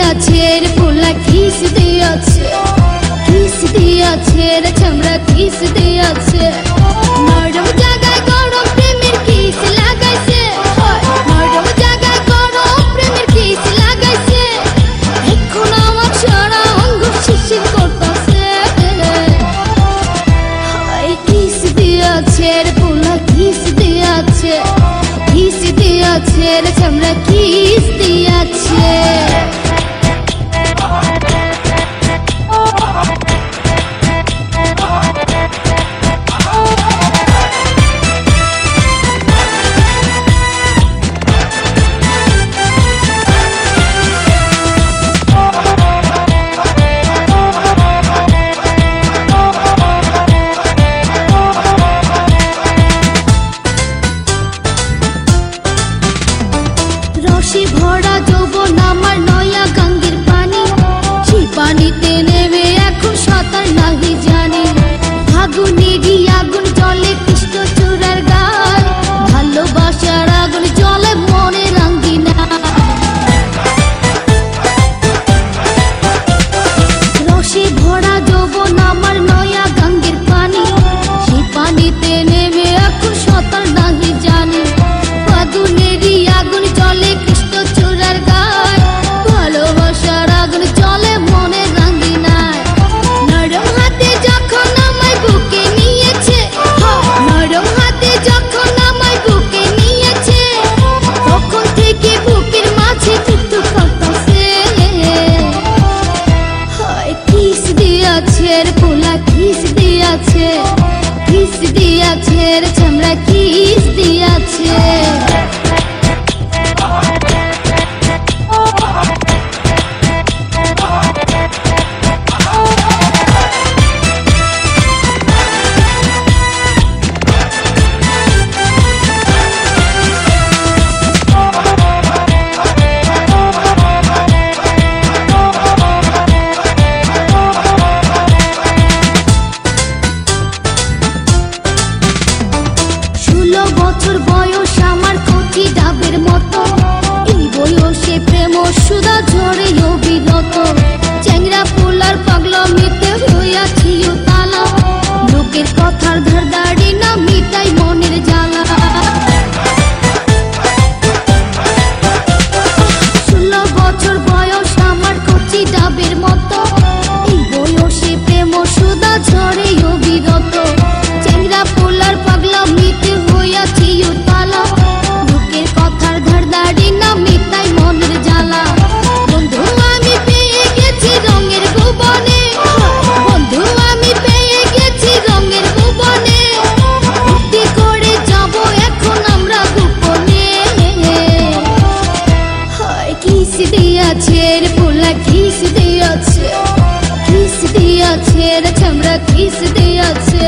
দিয়াছে রে পোলা কিস দিয়াছে, কিস দিয়াছে রে চামড়া কিস দিয়াছে। নরম জায়গায় গরম প্রেমের কিস লাগাইছে, নরম জায়গায় গরম প্রেমের কিস লাগাইছে। এখন আমার সারা অঙ্গ শিরশির করতাছে। কিস দিয়াছে রে পোলা কিস দিয়াছে, কিস দিয়াছে রে চামড়া কিস দিয়াছে। রসে ভরা যৌবন আমার নয়া গঙ্গের পানি, সেই পানিতে নেমে এখন সাঁতার নাহি জানি। ফাগুনেরই আগুন জলে কৃষ্ণ চূড়ার গায়, ভালোবাসার আগুন জলে মনে রাঙ্গিনা। রসে ভরা যৌবন আমার নয়া গঙ্গের পানি, সেই পানিতে নেমে এখন সাঁতার নাহি জানি। ফাগুনেরই আগুন জলে কৃষ্ণ চূড়ার গায়, ভালোবাসার আগুন জলে মনে রাঙ্গিনায়। নরম হাতে যখন আমায় বুকে নিয়েছে, নরম হাতে যখন আমায় বুকে নিয়েছে, তখন থেকে বুকের মাঝে টুকটুক করতাছে। কিস দিয়াছে রে পোলা কিস দিয়াছে, কিস দিয়াছে রে চামড়া কিস দিয়াছে। বছর বয়স আমার কচি ডাবের মতো, এই বয়সে প্রেম সুধা ঝরে অবিরত। চ্যাংরা পোলার পাগলামিতে হইয়াছি তালা, লোকের কথার ধার দাড়ি না মিটাই মনের জ্বালা। 16 বছর বয়স আমার কচি ডাবের মতো, এই বয়সে প্রেম সুধা ঝরে অবিরত। চ্যাংরা পোলার পাগলামিতে হইয়াছি তালা, লোকের কথার ধার দাড়ি না মিটাই মনের জ্বালা। বন্ধু আমি পেয়ে গেছি রঙের ভুবনে, বন্ধু আমি পেয়ে গেছি রঙের ভুবনে। ভক্তি করে যাব এখন আমরা গোপনে। কিস দিয়াছে রে পোলা কিস দিয়াছে, কিস দিয়াছে রে চামড়া কিস দিয়াছে।